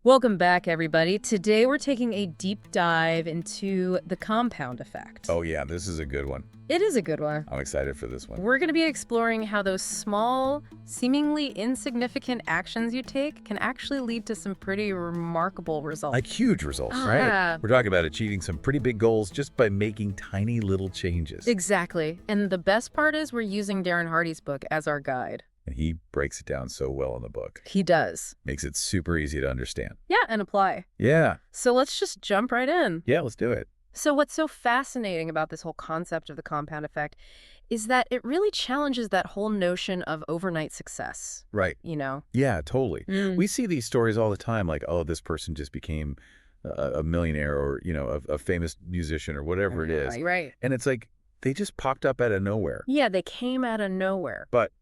Welcome back, everybody. Today we're taking a deep dive into the compound effect. Oh yeah, this is a good one. It is a good one. I'm excited for this one. We're going to be exploring how those small, seemingly insignificant actions you take can actually lead to some pretty remarkable results. Like huge results, right? Yeah. We're talking about achieving some pretty big goals just by making tiny little changes. Exactly. And the best part is we're using Darren Hardy's book as our guide. And he breaks it down so well in the book. He does. Makes it super easy to understand. Yeah, and apply. Yeah. So let's just jump right in. Yeah, let's do it. So what's so fascinating about this whole concept of the compound effect is that it really challenges that whole notion of overnight success. Right. You know? Yeah, totally. Mm. We see these stories all the time, like, oh, this person just became a millionaire or, a famous musician or whatever it is. Right. And it's like, they just popped up out of nowhere. Yeah, they came out of nowhere. But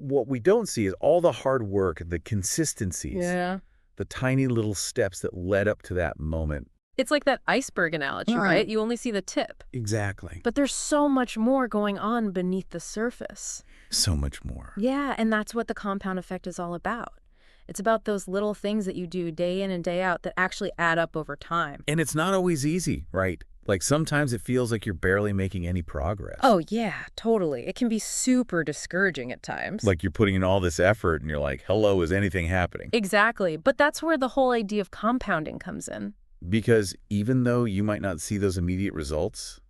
what we don't see is all the hard work, the consistencies, the tiny little steps that led up to that moment. It's like that iceberg analogy, right? You only see the tip. Exactly. But there's so much more going on beneath the surface. So much more. Yeah, and that's what the compound effect is all about. It's about those little things that you do day in and day out that actually add up over time. And it's not always easy, right? Like sometimes it feels like you're barely making any progress. Oh, yeah, totally. It can be super discouraging at times. Like you're putting in all this effort and you're like, hello, is anything happening? Exactly. But that's where the whole idea of compounding comes in. Because even though you might not see those immediate results,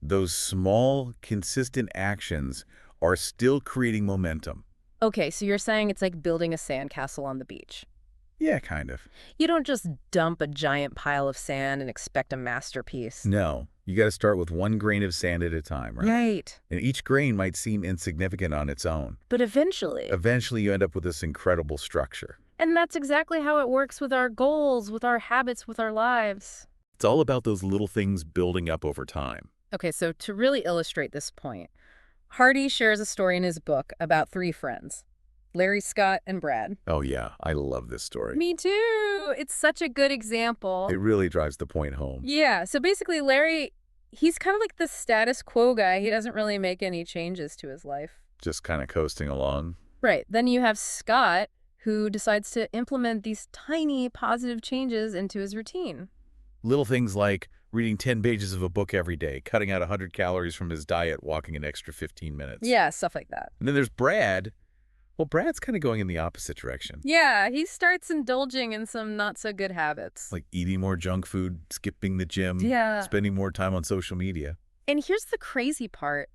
those small, consistent actions are still creating momentum. Okay, so you're saying it's like building a sandcastle on the beach. Yeah, kind of. You don't just dump a giant pile of sand and expect a masterpiece. No, you got to start with one grain of sand at a time, right? Right. And each grain might seem insignificant on its own. But eventually You end up with this incredible structure. And that's exactly how it works with our goals, with our habits, with our lives. It's all about those little things building up over time. Okay, so to really illustrate this point, Hardy shares a story in his book about 3 friends, Larry, Scott, and Brad. Oh yeah, I love this story. Me too. It's such a good example. It really drives the point home. Yeah, so basically Larry, he's kind of like the status quo guy. He doesn't really make any changes to his life. Just kind of coasting along. Right. Then you have Scott, who decides to implement these tiny positive changes into his routine. Little things like reading 10 pages of a book every day, cutting out 100 calories from his diet, walking an extra 15 minutes. Yeah, stuff like that. And then there's Brad. Well, Brad's kind of going in the opposite direction. Yeah, he starts indulging in some not-so-good habits. Like eating more junk food, skipping the gym, spending more time on social media. And here's the crazy part.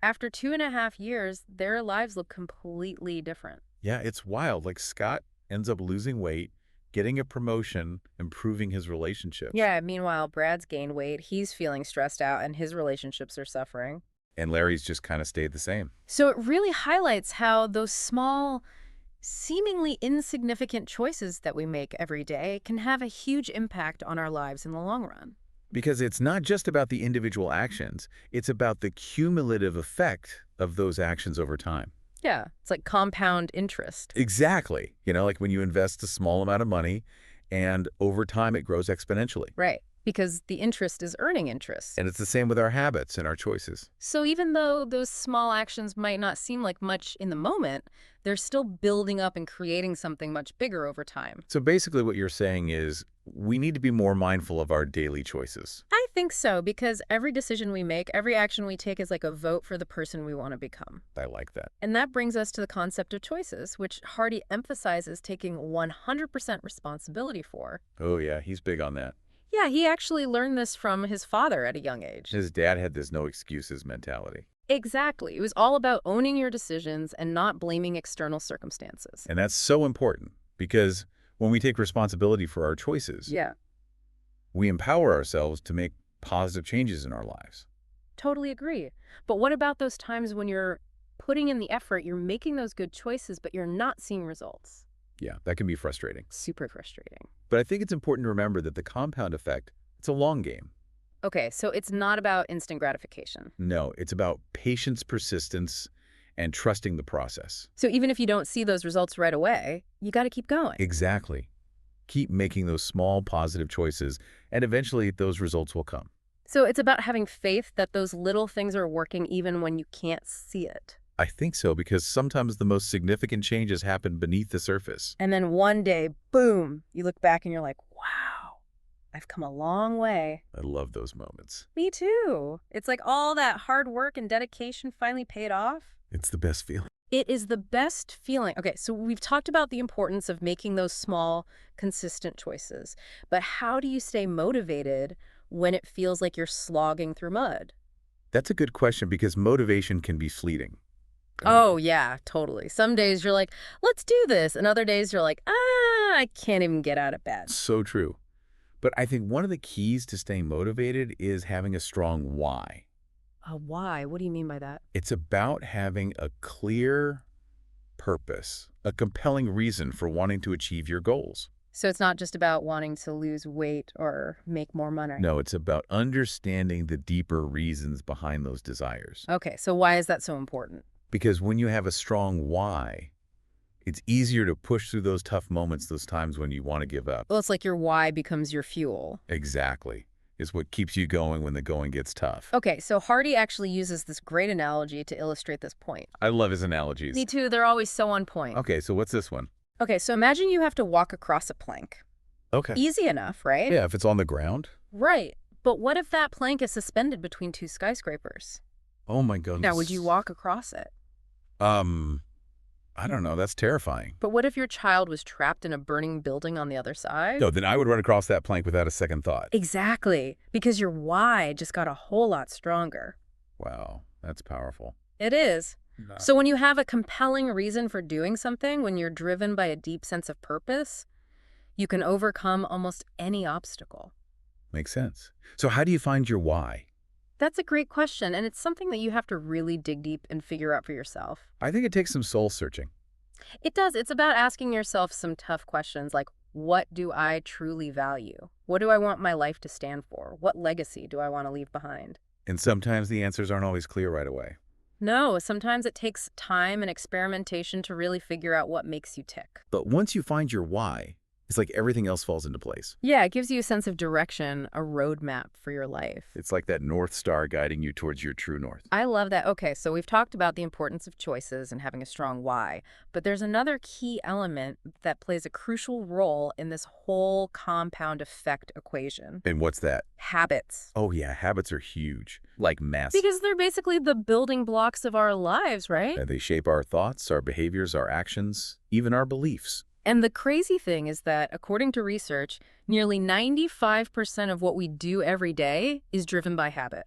After 2.5 years, their lives look completely different. Yeah, it's wild. Like Scott ends up losing weight, getting a promotion, improving his relationships. Yeah, meanwhile, Brad's gained weight, he's feeling stressed out, and his relationships are suffering. And Larry's just kind of stayed the same. So it really highlights how those small, seemingly insignificant choices that we make every day can have a huge impact on our lives in the long run. Because it's not just about the individual actions, it's about the cumulative effect of those actions over time. Yeah, it's like compound interest. Exactly. Like when you invest a small amount of money and over time it grows exponentially. Right, because the interest is earning interest. And it's the same with our habits and our choices. So even though those small actions might not seem like much in the moment, they're still building up and creating something much bigger over time. So basically what you're saying is we need to be more mindful of our daily choices. I think so, because every decision we make, every action we take is like a vote for the person we want to become. I like that. And that brings us to the concept of choices, which Hardy emphasizes taking 100% responsibility for. Oh yeah, he's big on that. Yeah, he actually learned this from his father at a young age. His dad had this no excuses mentality. Exactly. It was all about owning your decisions and not blaming external circumstances. And that's so important because when we take responsibility for our choices, we empower ourselves to make positive changes in our lives. Totally agree. But what about those times when you're putting in the effort, you're making those good choices, but you're not seeing results? Yeah, that can be frustrating. Super frustrating. But I think it's important to remember that the compound effect, it's a long game. Okay, so it's not about instant gratification. No, it's about patience, persistence, and trusting the process. So even if you don't see those results right away, you got to keep going. Exactly. Keep making those small positive choices, and eventually those results will come. So it's about having faith that those little things are working even when you can't see it. I think so, because sometimes the most significant changes happen beneath the surface. And then one day, boom, you look back and you're like, wow, I've come a long way. I love those moments. Me too. It's like all that hard work and dedication finally paid off. It's the best feeling. It is the best feeling. Okay, so we've talked about the importance of making those small, consistent choices. But how do you stay motivated when it feels like you're slogging through mud? That's a good question, because motivation can be fleeting. Oh, yeah, totally. Some days you're like, let's do this. And other days you're like, I can't even get out of bed. So true. But I think one of the keys to staying motivated is having a strong why. Why? What do you mean by that? It's about having a clear purpose, a compelling reason for wanting to achieve your goals. So it's not just about wanting to lose weight or make more money. No, it's about understanding the deeper reasons behind those desires. Okay, so why is that so important? Because when you have a strong why, it's easier to push through those tough moments, those times when you want to give up. Well, it's like your why becomes your fuel. Exactly. It's what keeps you going when the going gets tough. Okay, so Hardy actually uses this great analogy to illustrate this point. I love his analogies. Me too, they're always so on point. Okay, so what's this one? Okay, so imagine you have to walk across a plank. Okay. Easy enough, right? Yeah, if it's on the ground. Right. But what if that plank is suspended between two skyscrapers? Oh my goodness. Now, would you walk across it? I don't know. That's terrifying. But what if your child was trapped in a burning building on the other side? No, then I would run across that plank without a second thought. Exactly. Because your why just got a whole lot stronger. Wow, that's powerful. It is. No. So when you have a compelling reason for doing something, when you're driven by a deep sense of purpose, you can overcome almost any obstacle. Makes sense. So how do you find your why? That's a great question, and it's something that you have to really dig deep and figure out for yourself. I think it takes some soul searching. It does. It's about asking yourself some tough questions like, what do I truly value? What do I want my life to stand for? What legacy do I want to leave behind? And sometimes the answers aren't always clear right away. No, sometimes it takes time and experimentation to really figure out what makes you tick. But once you find your why, it's like everything else falls into place. Yeah, it gives you a sense of direction, a roadmap for your life. It's like that North Star guiding you towards your true north. I love that. Okay, so we've talked about the importance of choices and having a strong why, but there's another key element that plays a crucial role in this whole compound effect equation. And what's that? Habits. Oh yeah, habits are huge, like massive. Because they're basically the building blocks of our lives, right? They shape our thoughts, our behaviors, our actions, even our beliefs. And the crazy thing is that, according to research, nearly 95% of what we do every day is driven by habit.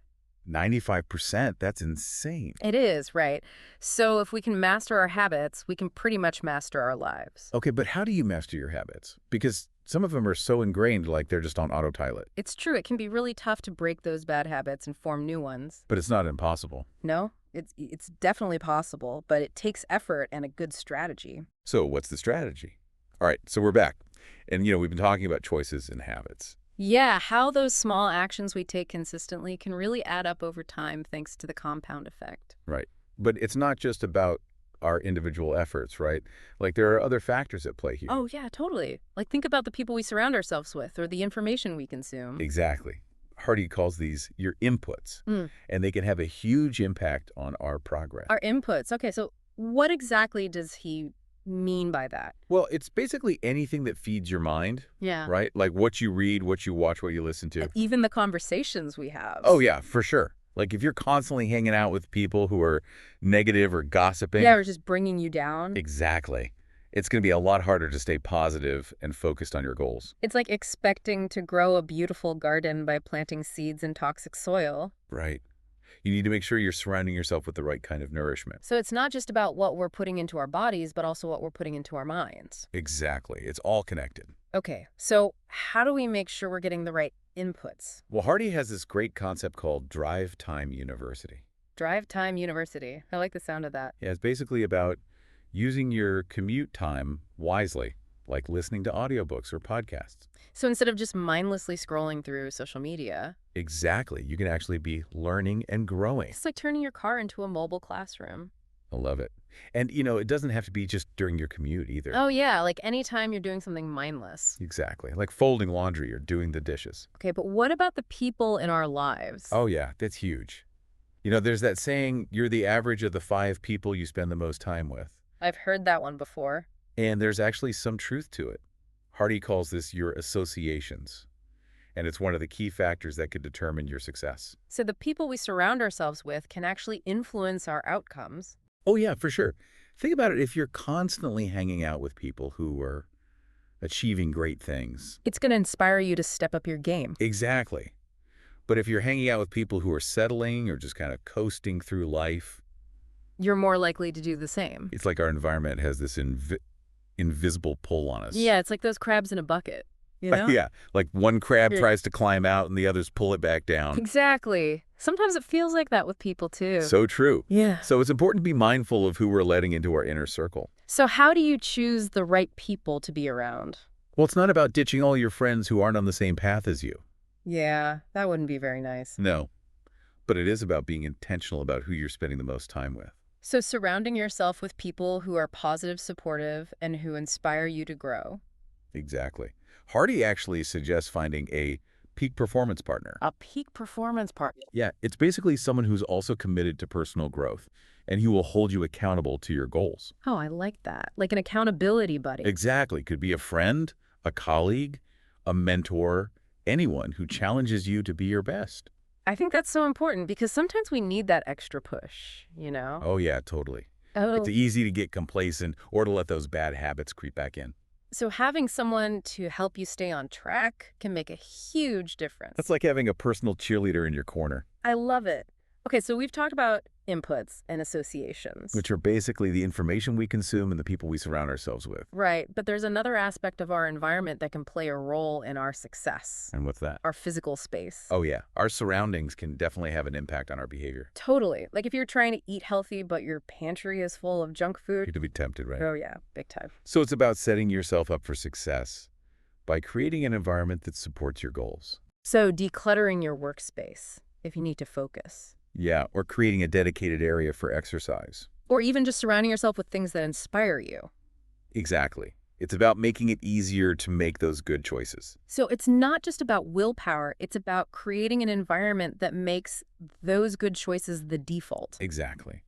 95%? That's insane. It is, right? So if we can master our habits, we can pretty much master our lives. Okay, but how do you master your habits? Because some of them are so ingrained, like they're just on autopilot. It's true. It can be really tough to break those bad habits and form new ones. But it's not impossible. No, it's definitely possible, but it takes effort and a good strategy. So what's the strategy? All right, so we're back. And, we've been talking about choices and habits. Yeah, how those small actions we take consistently can really add up over time thanks to the compound effect. Right. But it's not just about our individual efforts, right? Like there are other factors at play here. Oh, yeah, totally. Like think about the people we surround ourselves with or the information we consume. Exactly. Hardy calls these your inputs, and they can have a huge impact on our progress. Our inputs. Okay, so what exactly does he mean by that? Well, it's basically anything that feeds your mind, Yeah. right? Like what you read, what you watch, what you listen to. And even the conversations we have. Oh, yeah, for sure. Like if you're constantly hanging out with people who are negative or gossiping. Yeah, or just bringing you down. Exactly. It's going to be a lot harder to stay positive and focused on your goals. It's like expecting to grow a beautiful garden by planting seeds in toxic soil. Right. You need to make sure you're surrounding yourself with the right kind of nourishment. So it's not just about what we're putting into our bodies, but also what we're putting into our minds. Exactly. It's all connected. Okay, so how do we make sure we're getting the right inputs? Well, Hardy has this great concept called Drive Time University. Drive Time University. I like the sound of that. Yeah, it's basically about using your commute time wisely, like listening to audiobooks or podcasts. So instead of just mindlessly scrolling through social media. Exactly. You can actually be learning and growing. It's like turning your car into a mobile classroom. I love it. And, it doesn't have to be just during your commute either. Oh, yeah, like anytime you're doing something mindless. Exactly. Like folding laundry or doing the dishes. Okay, but what about the people in our lives? Oh, yeah, that's huge. There's that saying, you're the average of the 5 people you spend the most time with. I've heard that one before. And there's actually some truth to it. Hardy calls this your associations. And it's one of the key factors that could determine your success. So the people we surround ourselves with can actually influence our outcomes. Oh, yeah, for sure. Think about it. If you're constantly hanging out with people who are achieving great things. It's going to inspire you to step up your game. Exactly. But if you're hanging out with people who are settling or just kind of coasting through life, you're more likely to do the same. it's like our environment has this invisible pull on us. Yeah, it's like those crabs in a bucket, you know? Yeah, like one crab tries to climb out and the others pull it back down. Exactly. Sometimes it feels like that with people, too. So true. Yeah. So it's important to be mindful of who we're letting into our inner circle. So how do you choose the right people to be around? Well, it's not about ditching all your friends who aren't on the same path as you. Yeah, that wouldn't be very nice. No. But it is about being intentional about who you're spending the most time with. So surrounding yourself with people who are positive, supportive, and who inspire you to grow. Exactly. Hardy actually suggests finding a peak performance partner. A peak performance partner. Yeah, it's basically someone who's also committed to personal growth and who will hold you accountable to your goals. Oh, I like that. Like an accountability buddy. Exactly. Could be a friend, a colleague, a mentor, anyone who challenges you to be your best. I think that's so important because sometimes we need that extra push, you know? Oh, yeah, totally. Oh. It's easy to get complacent or to let those bad habits creep back in. So having someone to help you stay on track can make a huge difference. That's like having a personal cheerleader in your corner. I love it. Okay, so we've talked about inputs and associations. Which are basically the information we consume and the people we surround ourselves with. Right, but there's another aspect of our environment that can play a role in our success. And what's that? Our physical space. Oh, yeah. Our surroundings can definitely have an impact on our behavior. Totally. Like if you're trying to eat healthy, but your pantry is full of junk food. You're to be tempted, right? Oh, yeah, big time. So it's about setting yourself up for success by creating an environment that supports your goals. So decluttering your workspace if you need to focus. Yeah, or creating a dedicated area for exercise. Or even just surrounding yourself with things that inspire you. Exactly. It's about making it easier to make those good choices. So it's not just about willpower, it's about creating an environment that makes those good choices the default. Exactly.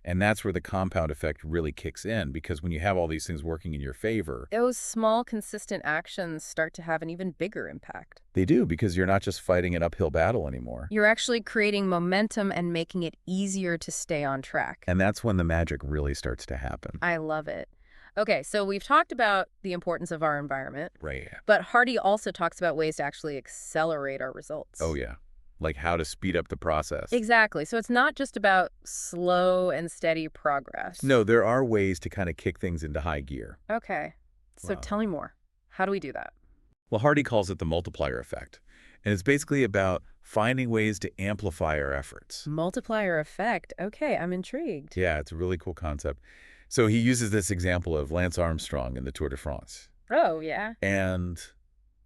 And that's where the compound effect really kicks in, because when you have all these things working in your favor, those small, consistent actions start to have an even bigger impact. they do, because you're not just fighting an uphill battle anymore. You're actually creating momentum and making it easier to stay on track. And that's when the magic really starts to happen. I love it. Okay, so we've talked about the importance of our environment, Right. but Hardy also talks about ways to actually accelerate our results. Oh, yeah. Like how to speed up the process. Exactly. So it's not just about slow and steady progress. No, there are ways to kind of kick things into high gear. Okay. So Wow. tell me more. How do we do that? Well, Hardy calls it the multiplier effect. And it's basically about finding ways to amplify our efforts. Multiplier effect. Okay, I'm intrigued. Yeah, it's a really cool concept. So he uses this example of Lance Armstrong in the Tour de France. Oh, yeah. And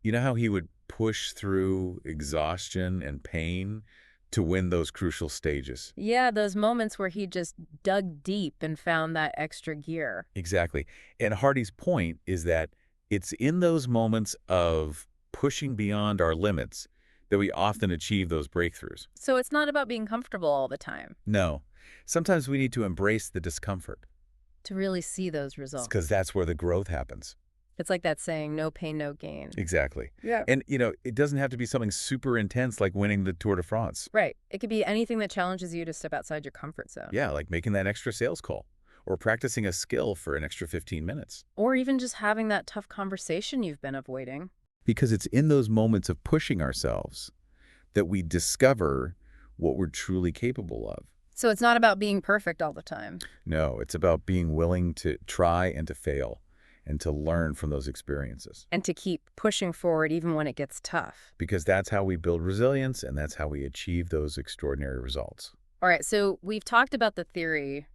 you know how he would push through exhaustion and pain to win those crucial stages? Yeah, those moments where he just dug deep and found that extra gear. Exactly. And Hardy's point is that it's in those moments of pushing beyond our limits that we often achieve those breakthroughs. So it's not about being comfortable all the time No. Sometimes we need to embrace the discomfort, to really see those results. because that's where the growth happens. It's like that saying, no pain, no gain. Exactly. Yeah. And, it doesn't have to be something super intense like winning the Tour de France. Right. It could be anything that challenges you to step outside your comfort zone. Yeah, like making that extra sales call or practicing a skill for an extra 15 minutes. Or even just having that tough conversation you've been avoiding. Because it's in those moments of pushing ourselves that we discover what we're truly capable of. So it's not about being perfect all the time. No, it's about being willing to try and to fail and to learn from those experiences. And to keep pushing forward even when it gets tough. Because that's how we build resilience and that's how we achieve those extraordinary results. All right, so we've talked about the theory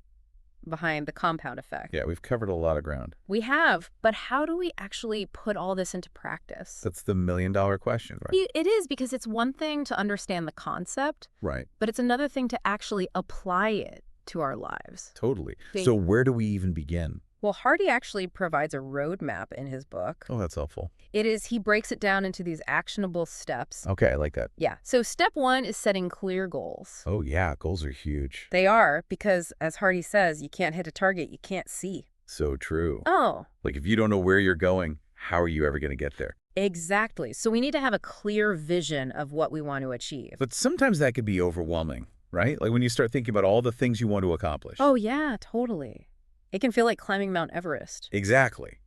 behind the compound effect. Yeah, we've covered a lot of ground. We have, but how do we actually put all this into practice? That's the million-dollar question, right? It is, because it's one thing to understand the concept, Right. but it's another thing to actually apply it to our lives. Totally. So where do we even begin? Well, Hardy actually provides a roadmap in his book. Oh, that's helpful. He breaks it down into these actionable steps. Okay, I like that. Yeah. So step 1 is setting clear goals. Oh, yeah, goals are huge. They are, because as Hardy says, you can't hit a target you can't see. So true. Oh, Like, if you don't know where you're going, how are you ever going to get there? exactly. So we need to have a clear vision of what we want to achieve. But sometimes that could be overwhelming, right? Like when you start thinking about all the things you want to accomplish. Oh, yeah, totally. It can feel like climbing Mount Everest. Exactly.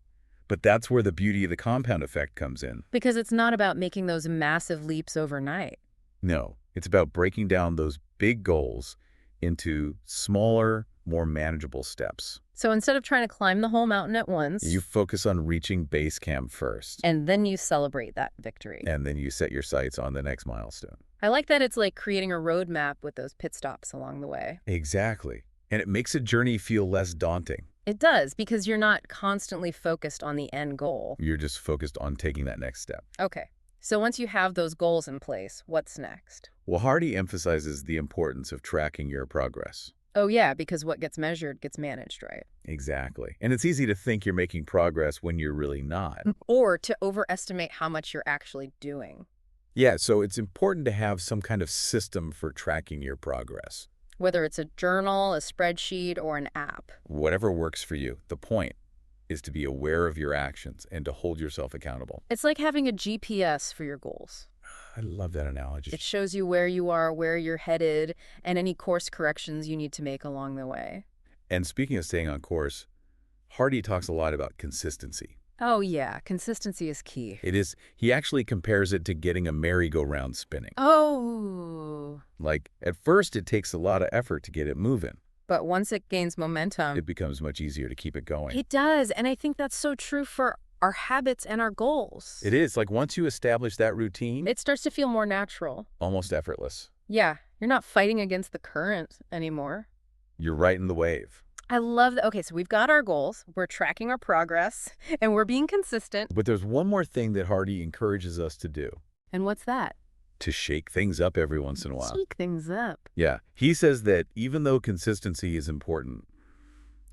But that's where the beauty of the compound effect comes in. Because it's not about making those massive leaps overnight. No, it's about breaking down those big goals into smaller, more manageable steps. So instead of trying to climb the whole mountain at once, You focus on reaching base camp first, and then you celebrate that victory. and then you set your sights on the next milestone. I like that it's like creating a roadmap with those pit stops along the way. Exactly. And it makes a journey feel less daunting. It does, because you're not constantly focused on the end goal. You're just focused on taking that next step. Okay, so once you have those goals in place, what's next? Well, Hardy emphasizes the importance of tracking your progress. Oh yeah, because what gets measured gets managed, right? Exactly. And it's easy to think you're making progress when you're really not. Or to overestimate how much you're actually doing. Yeah, so it's important to have some kind of system for tracking your progress. Whether it's a journal, a spreadsheet, or an app. Whatever works for you. The point is to be aware of your actions and to hold yourself accountable. It's like having a GPS for your goals. I love that analogy. It shows you where you are, where you're headed, and any course corrections you need to make along the way. And speaking of staying on course, Hardy talks a lot about consistency. Oh yeah, consistency is key. It is, he actually compares it to getting a merry-go-round spinning. Oh. Like, at first it takes a lot of effort to get it moving. But once it gains momentum, It becomes much easier to keep it going. it does. And I think that's so true for our habits and our goals. It is. Like, once you establish that routine, It starts to feel more natural. almost effortless. Yeah, you're not fighting against the current anymore. You're right in the wave. I love that. Okay, so we've got our goals, we're tracking our progress, and we're being consistent. But there's one more thing that Hardy encourages us to do. And what's that? To shake things up every once in a while. Shake things up. Yeah. He says that even though consistency is important,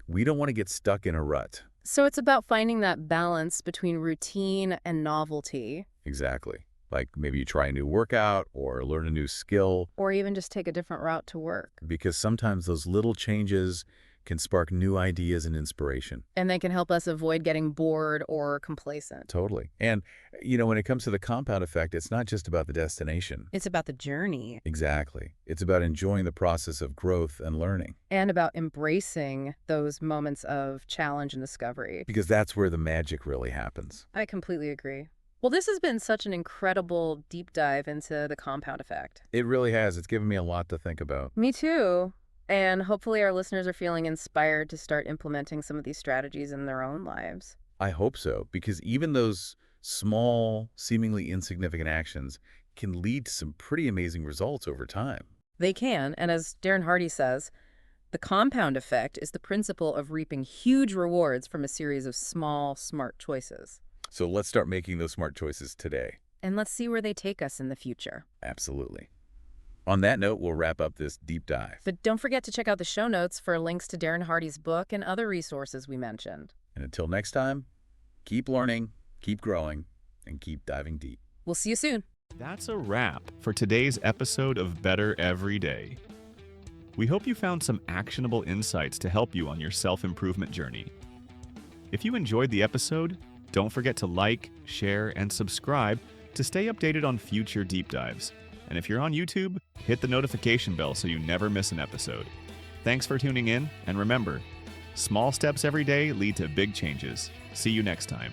we don't want to get stuck in a rut. So it's about finding that balance between routine and novelty, Exactly. Like maybe you try a new workout or learn a new skill, or even just take a different route to work. because sometimes those little changes can spark new ideas and inspiration. And they can help us avoid getting bored or complacent. Totally. And, when it comes to the compound effect, it's not just about the destination. It's about the journey Exactly. It's about enjoying the process of growth and learning, and about embracing those moments of challenge and discovery. because that's where the magic really happens. I completely agree. Well, this has been such an incredible deep dive into the compound effect. It really has. It's given me a lot to think about. Me too. And hopefully our listeners are feeling inspired to start implementing some of these strategies in their own lives. I hope so, because even those small, seemingly insignificant actions can lead to some pretty amazing results over time. They can, and as Darren Hardy says, the compound effect is the principle of reaping huge rewards from a series of small, smart choices. So let's start making those smart choices today. And let's see where they take us in the future. Absolutely. On that note, we'll wrap up this deep dive. But don't forget to check out the show notes for links to Darren Hardy's book and other resources we mentioned. And until next time, keep learning, keep growing, and keep diving deep. We'll see you soon. That's a wrap for today's episode of Better Every Day. We hope you found some actionable insights to help you on your self-improvement journey. If you enjoyed the episode, don't forget to like, share, and subscribe to stay updated on future deep dives. And if you're on YouTube, hit the notification bell so you never miss an episode. Thanks for tuning in, and remember, small steps every day lead to big changes. See you next time.